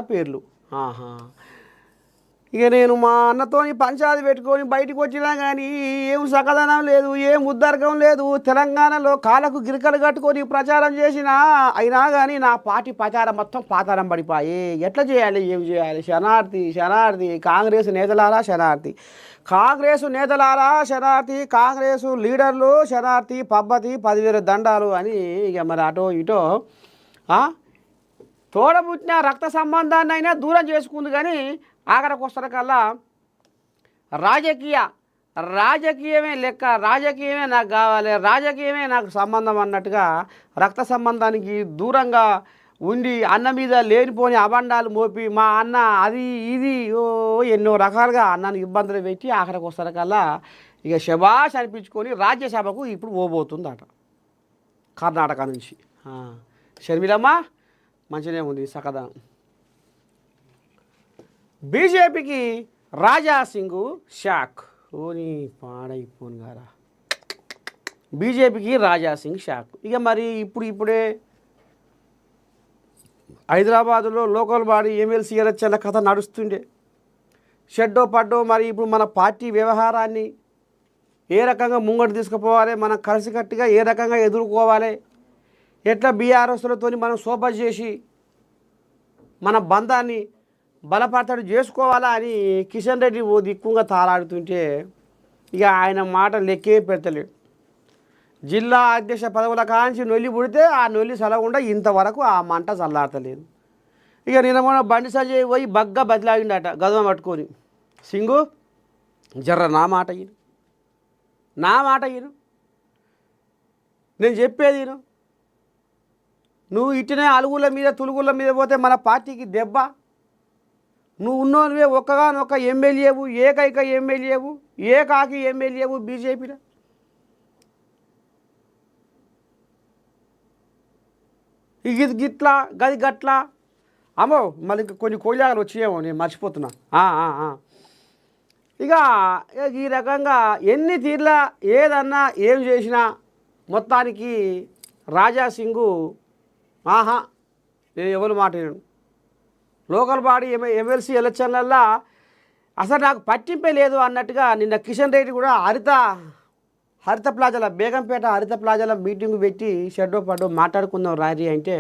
పేర్లు. ఆహా! ఇక నేను మా అన్నతోని పంచాయతీ పెట్టుకొని బయటికి వచ్చినా కానీ ఏం సకదనం లేదు, ఏం ఉద్ధర్గం లేదు. తెలంగాణలో కాళ్ళకు గిరికలు కట్టుకొని ప్రచారం చేసినా అయినా కానీ నా పార్టీ ప్రచారం మొత్తం పాతాళం పడిపోయి. ఎట్లా చేయాలి, ఏం చేయాలి? శనార్థి కాంగ్రెస్ నేతలారా శనార్థి, కాంగ్రెస్ నేతలారా శనార్థి, కాంగ్రెస్ లీడర్లు శనార్థి, పబ్బతి 10,000 దండాలు అని ఇక మరి అటో ఇటో తోడబుట్టిన రక్త సంబంధాన్ని అయినా దూరం చేసుకుంది. కానీ ఆఖరికి వస్తరకల్లా రాజకీయమే లెక్క, రాజకీయమే నాకు కావాలి, రాజకీయమే నాకు సంబంధం అన్నట్టుగా రక్త సంబంధానికి దూరంగా ఉండి అన్న మీద లేనిపోని అబండాలు మోపి మా అన్న అది ఇది ఎన్నో రకాలుగా అన్నను ఇబ్బందులు పెట్టి ఆఖరికి వస్తరకల్లా ఇక శబాష్ అనిపించుకొని రాజ్యసభకు ఇప్పుడు పోబోతుందట కర్ణాటక నుంచి. షర్మిలమ్మ మంచిగానే ఉంది సకదా. బీజేపీకి రాజాసింగ్ షాక్. ఓని పాడైపోను గారా, బీజేపీకి రాజాసింగ్ షాక్. ఇక మరి ఇప్పుడే హైదరాబాదులో లోకల్ బాడీ ఎమ్మెల్సీ ఎలక్షన్ల కథ నడుస్తుండే. షెడ్డో పడ్డో మరి ఇప్పుడు మన పార్టీ వ్యవహారాన్ని ఏ రకంగా ముంగడు తీసుకుపోవాలి, మనం కలిసికట్టుగా ఏ రకంగా ఎదుర్కోవాలి, ఎట్లా బీఆర్ఎస్లతో మనం సోప చేసి మన బంధాన్ని బలపడతాడు చేసుకోవాలా అని కిషన్ రెడ్డి ఓ దిక్కుగా తారాడుతుంటే ఇక ఆయన మాట లెక్కే పెడతలేడు. జిల్లా అధ్యక్ష పదవుల కాంచి నొల్లి పుడితే ఆ నొల్లి చల్లకుండా ఇంతవరకు ఆ మంట చల్లారతలేదు. ఇక నిన్న బండి సంజయ్ పోయి బగ్గా బదిలాగిండట గదమ పట్టుకొని. సింగు జర్ర నా మాట ఇను, నేను చెప్పేది నువ్వు ఇట్టినే అలుగుల మీద తులుగుల మీద పోతే మన పార్టీకి దెబ్బ. నువ్వు ఉన్నోనివే ఒక్కగానొక్క ఎమ్మెల్యేవు, ఏకైక ఎమ్మెల్యేవు, ఏకాకి ఎమ్మెల్యేవు బీజేపీలో. ఇది గిట్లా గది గట్లా అమ్మో మళ్ళీ కొన్ని కోయిలాగలు వచ్చేమో నేను మర్చిపోతున్నా. ఇక ఈ రకంగా ఎన్ని తీర్లా ఏదన్నా ఏం చేసినా మొత్తానికి రాజాసింగు నేను ఎవరు మాట వినను. లోకల్ బాడీ ఎమ్మెల్సీ ఎలక్షన్లల్లో అసలు నాకు పట్టింపే లేదు అన్నట్టుగా నిన్న కిషన్ రెడ్డి కూడా హరిత ప్లాజాల బేగంపేట హరిత ప్లాజాల మీటింగ్ పెట్టి షెడ్డో పడ్డో మాట్లాడుకుందాం రారి అంటే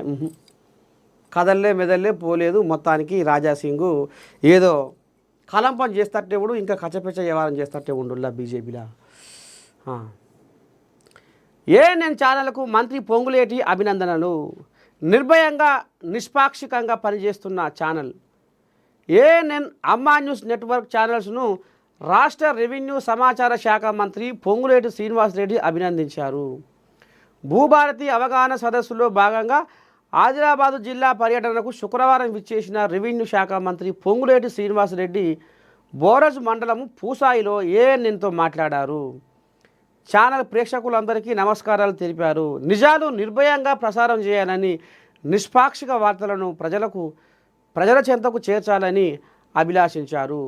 కదల్లే మెదల్లే పోలేదు. మొత్తానికి రాజాసింగు ఏదో కలం పని చేస్తట్టే కూడా ఇంకా కచ్చపెచ్చ వ్యవహారం చేస్తట్టే ఉండుల్లా బీజేపీలో. నేను ఛానల్కు మంత్రి పొంగులేటి అభినందనలు. నిర్భయంగా నిష్పాక్షికంగా పనిచేస్తున్న ఛానల్ ఏఎన్ఎన్ అమ్మా న్యూస్ నెట్వర్క్ ఛానల్స్ను రాష్ట్ర రెవెన్యూ సమాచార శాఖ మంత్రి పొంగులేటి శ్రీనివాసరెడ్డి అభినందించారు. భూభారతి అవగాహన సదస్సులో భాగంగా ఆదిలాబాదు జిల్లా పర్యటనకు శుక్రవారం విచ్చేసిన రెవెన్యూ శాఖ మంత్రి పొంగులేటి శ్రీనివాసరెడ్డి బోరజ్ మండలం పూసాయిలో ఏఎన్ఎన్తో మాట్లాడారు. ఛానల్ ప్రేక్షకులందరికీ నమస్కారాలు తెలిపారు. నిజాలు నిర్భయంగా ప్రసారం చేయాలని, నిష్పాక్షిక వార్తలను ప్రజల చెంతకు చేర్చాలని అభిలాషించారు.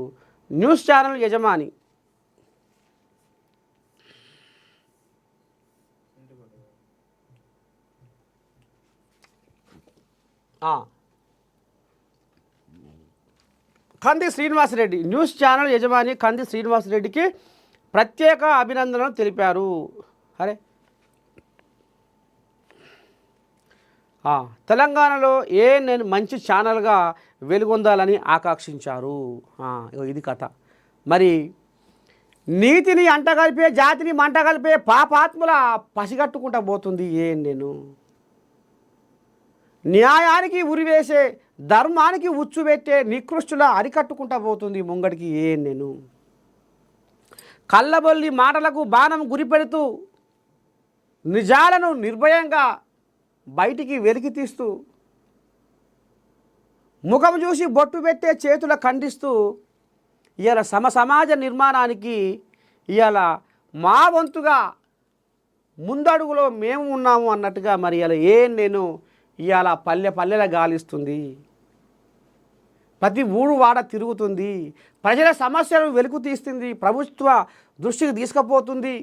న్యూస్ ఛానల్ యజమాని కంది శ్రీనివాసరెడ్డి, న్యూస్ ఛానల్ యజమాని కంది శ్రీనివాసరెడ్డికి ప్రత్యేక అభినందనలు తెలిపారు. తెలంగాణలో ఏఎన్ఎన్ మంచి ఛానల్గా వెలుగొందాలని ఆకాంక్షించారు. ఇది కథ. మరి నీతిని అంటగలిపే, జాతిని మంటగలిపే పాపాత్ముల పసిగట్టుకుంటా పోతుంది ఏఎన్ఎన్. న్యాయానికి ఉరివేసే, ధర్మానికి ఉచ్చు పెట్టే నికృష్టుల అరికట్టుకుంటా పోతుంది ముంగడికి ఏఎన్ఎన్. కళ్ళబొల్లి మాటలకు బాణం గురిపెడుతూ నిజాలను నిర్భయంగా బయటికి వెలికి తీస్తూ ముఖం చూసి బొట్టు పెట్టే చేతుల ఖండిస్తూ ఇవాళ సమాజ నిర్మాణానికి ఇవాళ మా వంతుగా ముందడుగులో మేము ఉన్నాము అన్నట్టుగా మరి ఇలా నేను ఇవాళ పల్లెల గాలిస్తుంది, ప్రతి ఊరు వాడ తిరుగుతుంది, ప్రజల సమస్యలను వెలుగు తీస్తుంది, ప్రభుత్వ దృష్టికి తీసుకుపోతుంది.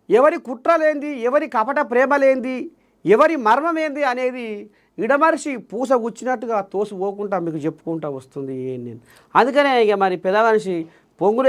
ఎవరి కుట్ర లేంది, ఎవరి కపట ప్రేమ లేంది, ఎవరి మర్మం ఏంది అనేది ఇడమరిచి పూస గుచ్చినట్టుగా తోసిపోకుండా మీకు చెప్పుకుంటూ వస్తుంది నేను. అందుకనే ఇక మరి పెద్ద మనిషి పొంగులే